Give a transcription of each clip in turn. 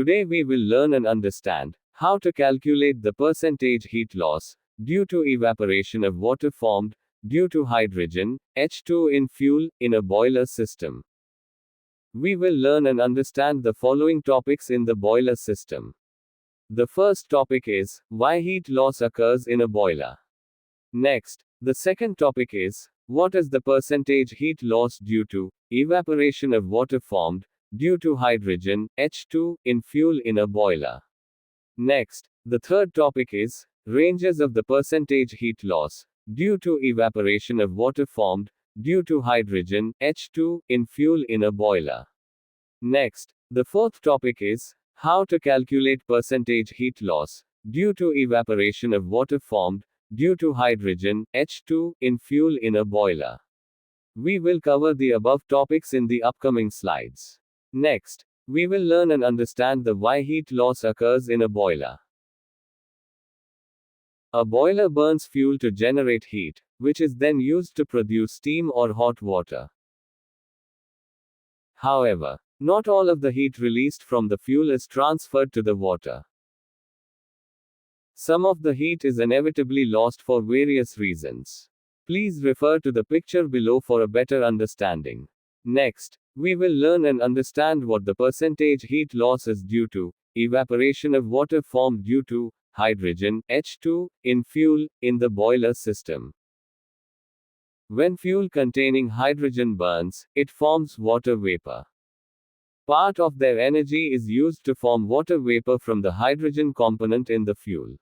Today we will learn and understand how to calculate the percentage heat loss due to evaporation of water formed due to hydrogen, H2 in fuel, in a boiler system. We will learn and understand the following topics in the boiler system. The first topic is why heat loss occurs in a boiler. Next, the second topic is what is the percentage heat loss due to evaporation of water formed due to hydrogen, H2, in fuel in a boiler. Next, the third topic is ranges of the percentage heat loss due to evaporation of water formed due to hydrogen, H2, in fuel in a boiler. Next, the fourth topic is how to calculate percentage heat loss due to evaporation of water formed due to hydrogen, H2, in fuel in a boiler. We will cover the above topics in the upcoming slides. Next, we will learn and understand the why heat loss occurs in a boiler. A boiler burns fuel to generate heat, which is then used to produce steam or hot water. However, not all of the heat released from the fuel is transferred to the water. Some of the heat is inevitably lost for various reasons. Please refer to the picture below for a better understanding. Next, we will learn and understand what the percentage heat loss is due to evaporation of water formed due to hydrogen, H2, in fuel, in the boiler system. When fuel containing hydrogen burns, it forms water vapor. Part of their energy is used to form water vapor from the hydrogen component in the fuel.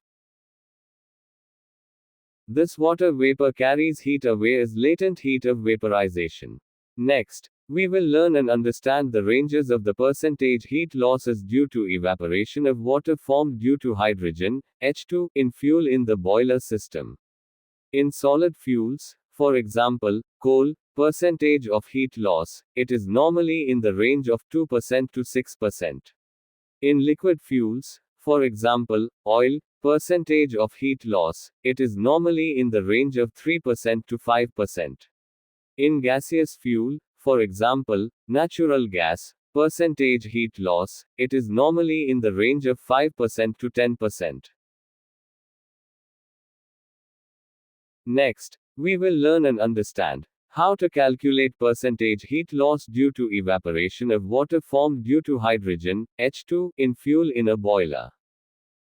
This water vapor carries heat away as latent heat of vaporization. Next, we will learn and understand the ranges of the percentage heat losses due to evaporation of water formed due to hydrogen, H2, in fuel in the boiler system. In solid fuels, for example, coal, percentage of heat loss, it is normally in the range of 2% to 6%. In liquid fuels, for example, oil, percentage of heat loss, it is normally in the range of 3% to 5%. In gaseous fuel, for example, natural gas, percentage heat loss, it is normally in the range of 5% to 10%. Next, we will learn and understand how to calculate percentage heat loss due to evaporation of water formed due to hydrogen, H2, in fuel in a boiler.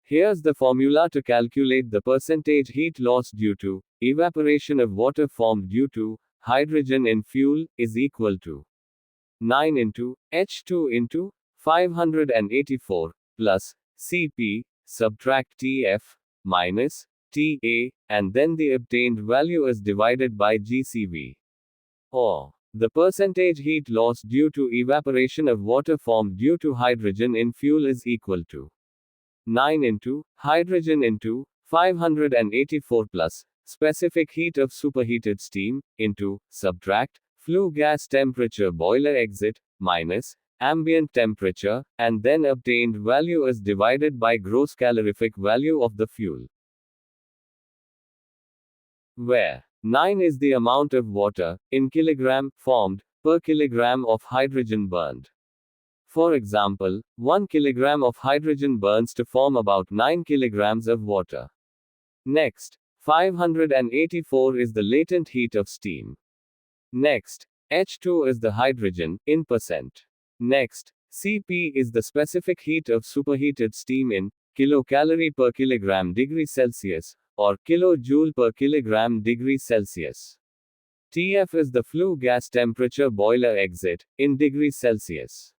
Here's the formula to calculate the percentage heat loss due to evaporation of water formed due to hydrogen in fuel is equal to 9 into H2 into 584 plus Cp, subtract Tf, minus Ta, and then the obtained value is divided by GCV. Or, the percentage heat loss due to evaporation of water formed due to hydrogen in fuel is equal to 9 into hydrogen into 584 plus specific heat of superheated steam into subtract flue gas temperature boiler exit minus ambient temperature, and then obtained value is divided by gross calorific value of the fuel, where 9 is the amount of water, in kilogram, formed, per kilogram of hydrogen burned. For example, 1 kilogram of hydrogen burns to form about 9 kilograms of water. Next, 584 is the latent heat of steam. Next, H2 is the hydrogen, in percent. Next, Cp is the specific heat of superheated steam in kilocalorie per kilogram degree Celsius, or kilojoule per kilogram degree Celsius. Tf is the flue gas temperature boiler exit, in degree Celsius.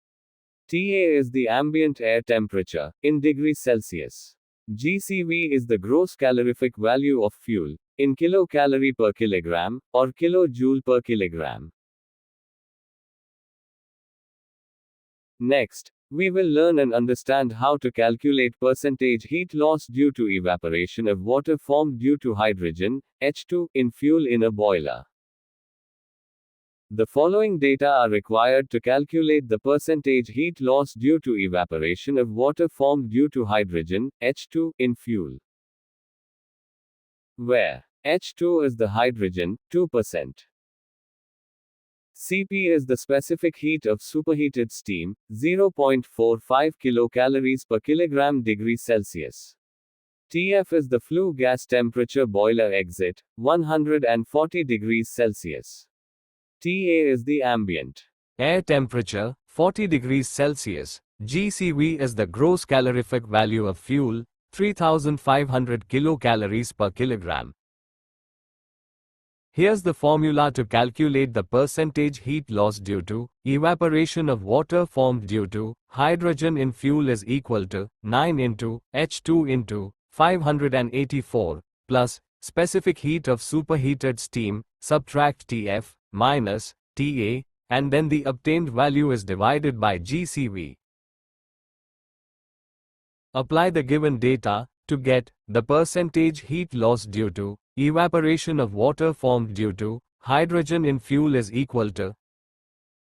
Ta is the ambient air temperature, in degree Celsius. GCV is the gross calorific value of fuel, in kilocalorie per kilogram, or kilojoule per kilogram. Next, we will learn and understand how to calculate percentage heat loss due to evaporation of water formed due to hydrogen, H2, in fuel in a boiler. The following data are required to calculate the percentage heat loss due to evaporation of water formed due to hydrogen, H2, in fuel, where H2 is the hydrogen, 2%. Cp is the specific heat of superheated steam, 0.45 kilocalories per kilogram degree Celsius. Tf is the flue gas temperature boiler exit, 140 degrees Celsius. Ta is the ambient air temperature, 40 degrees Celsius. GCV is the gross calorific value of fuel, 3500 kilocalories per kilogram. Here's the formula to calculate the percentage heat loss due to evaporation of water formed due to hydrogen in fuel is equal to 9 into H2 into 584 plus specific heat of superheated steam, subtract Tf minus Ta, and then the obtained value is divided by GCV. Apply the given data to get the percentage heat loss due to evaporation of water formed due to hydrogen in fuel is equal to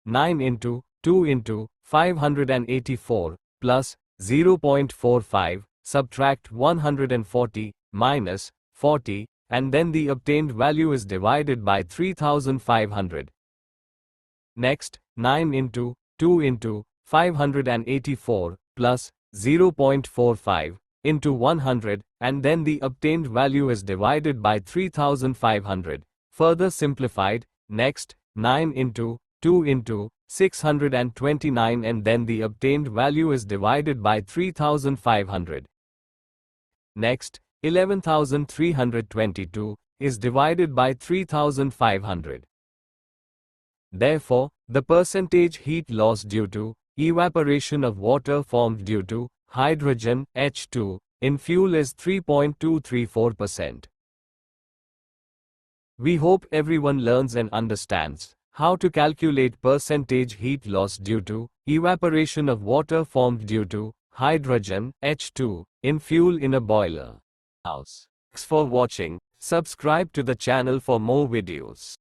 9 into 2 into 584 plus 0.45 subtract 140 minus 40, and then the obtained value is divided by 3500. Next, 9 into 2 into 584 plus 0.45 into 100, and then the obtained value is divided by 3500. Further simplified, next, 9 into 2 into 629, and then the obtained value is divided by 3500. Next, 11322 is divided by 3500. Therefore, the percentage heat loss due to evaporation of water formed due to hydrogen H2 in fuel is 3.234%. We hope everyone learns and understands how to calculate percentage heat loss due to evaporation of water formed due to hydrogen H2 in fuel in a boiler house. Thanks for watching. Subscribe to the channel for more videos.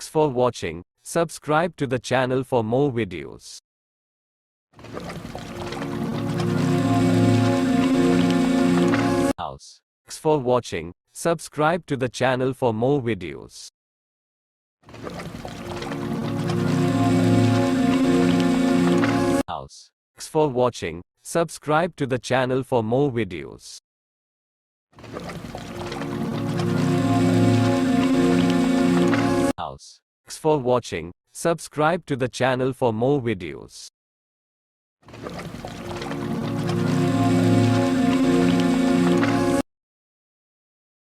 Thanks for watching. Subscribe to the channel for more videos. Thanks for watching. Subscribe to the channel for more videos. Thanks for watching. Subscribe to the channel for more videos. Thanks for watching. Subscribe to the channel for more videos.